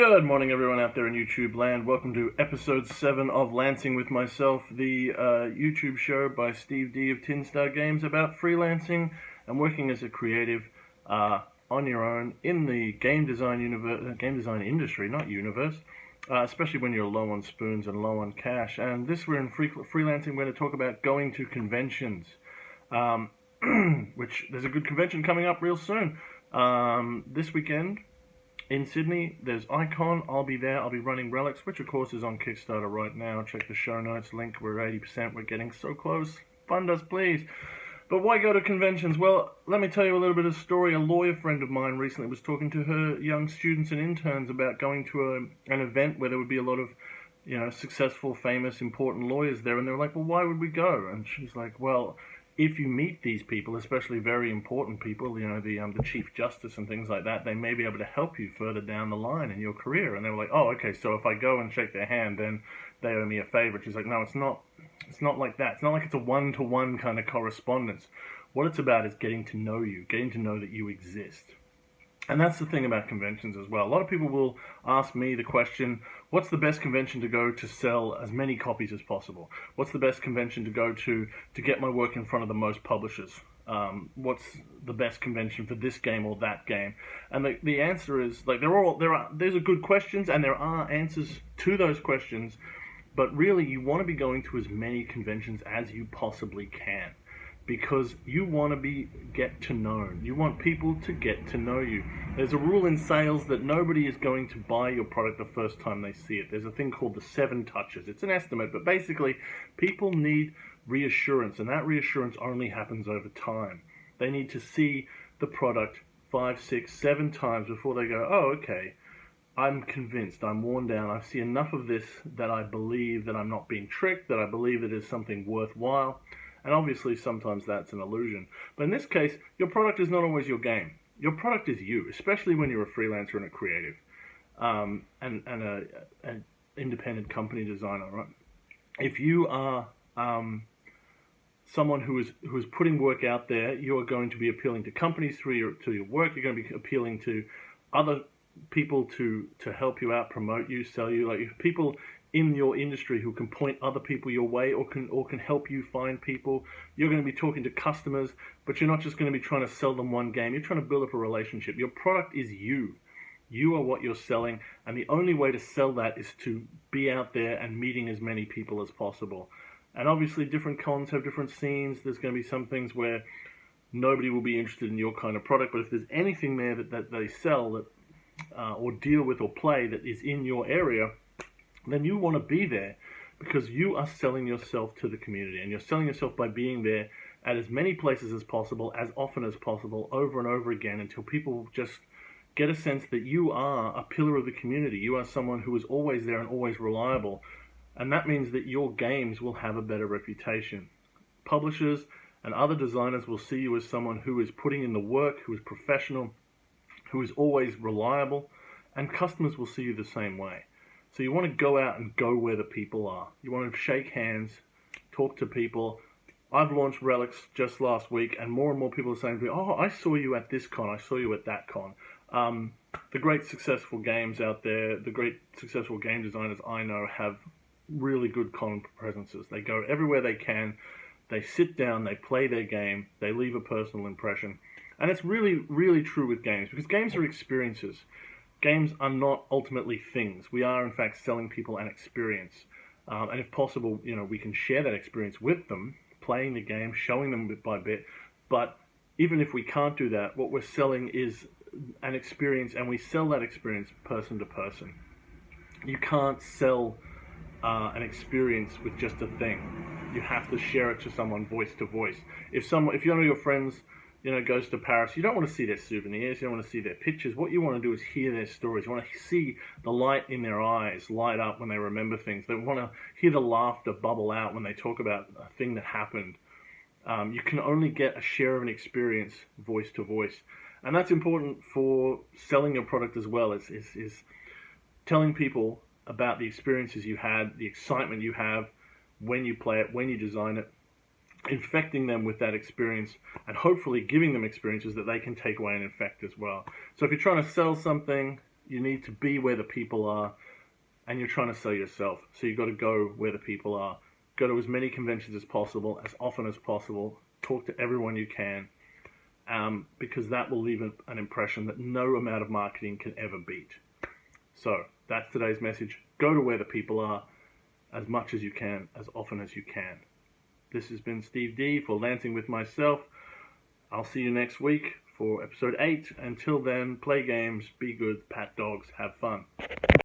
Good morning, everyone out there in YouTube land. Welcome to episode 7 of Lancing with Myself, the YouTube show by Steve D of Tin Star Games about freelancing and working as a creative on your own in the game design industry, not universe, especially when you're low on spoons and low on cash. And this we're in freelancing. We're going to talk about going to conventions, which there's a good convention coming up real soon this weekend. In Sydney, there's Icon. I'll be there. I'll be running Relics, which of course is on Kickstarter right now. Check the show notes link. We're 80%. We're getting so close. Fund us, please. But why go to conventions? Well, let me tell you a little bit of a story. A lawyer friend of mine recently was talking to her young students and interns about going to an event where there would be a lot of, successful, famous, important lawyers there. And they were like, well, why would we go? And she's like, well, if you meet these people, especially very important people, the Chief Justice and things like that, they may be able to help you further down the line in your career. And they were like, oh, okay, so if I go and shake their hand, then they owe me a favor. She's like, no, it's not like that. It's not like it's a one-to-one kind of correspondence. What it's about is getting to know you, getting to know that you exist. And that's the thing about conventions as well. A lot of people will ask me the question, what's the best convention to go to sell as many copies as possible? What's the best convention to go to get my work in front of the most publishers? What's the best convention for this game or that game? And the answer is, like, these are good questions and there are answers to those questions, but really you want to be going to as many conventions as you possibly can. Because you want to get to know. You want people to get to know you. There's a rule in sales that nobody is going to buy your product the first time they see it. There's a thing called the 7 touches. It's an estimate, but basically people need reassurance, and that reassurance only happens over time. They need to see the product 5, 6, 7 times before they go, oh, okay, I'm convinced, I'm worn down, I see enough of this that I believe that I'm not being tricked, that I believe it is something worthwhile. And obviously sometimes that's an illusion. But in this case, your product is not always your game. Your product is you, especially when you're a freelancer and a creative and an independent company designer, right? If you are someone who is putting work out there, you are going to be appealing to companies through your work. You're going to be appealing to other people to help you out, promote you, sell you. Like people in your industry who can point other people your way or can help you find people. You're going to be talking to customers, but you're not just going to be trying to sell them one game. You're trying to build up a relationship. Your product is you. You are what you're selling, and the only way to sell that is to be out there and meeting as many people as possible. And obviously different cons have different scenes. There's going to be some things where nobody will be interested in your kind of product, but if there's anything there that they sell that or deal with or play that is in your area, then you want to be there because you are selling yourself to the community, and you're selling yourself by being there at as many places as possible, as often as possible, over and over again, until people just get a sense that you are a pillar of the community. You are someone who is always there and always reliable, and that means that your games will have a better reputation. Publishers and other designers will see you as someone who is putting in the work, who is professional, who is always reliable, and customers will see you the same way. So you want to go out and go where the people are. You want to shake hands, talk to people. I've launched Relics just last week, and more people are saying to me, oh, I saw you at this con, I saw you at that con. The great successful games out there, the great successful game designers I know have really good con presences. They go everywhere they can, they sit down, they play their game, they leave a personal impression. And it's really, really true with games, because games are experiences. Games are not ultimately things. We are, in fact, selling people an experience. And if possible, we can share that experience with them, playing the game, showing them bit by bit. But even if we can't do that, what we're selling is an experience, and we sell that experience person to person. You can't sell an experience with just a thing. You have to share it to someone voice to voice. If one of your friends goes to Paris, you don't want to see their souvenirs, you don't want to see their pictures. What you want to do is hear their stories. You want to see the light in their eyes light up when they remember things. They want to hear the laughter bubble out when they talk about a thing that happened. You can only get a share of an experience voice to voice. And that's important for selling your product as well, is telling people about the experiences you had, the excitement you have when you play it, when you design it, infecting them with that experience, and hopefully giving them experiences that they can take away and infect as well. So if you're trying to sell something, You need to be where the people are, and you're trying to sell yourself. So you've got to go where the people are. Go to as many conventions as possible, as often as possible. Talk to everyone you can, because that will leave an impression that no amount of marketing can ever beat. So that's today's message. Go to where the people are as much as you can, as often as you can. This has been Steve D for Lancing with Myself. I'll see you next week for episode 8. Until then, play games, be good, pat dogs, have fun.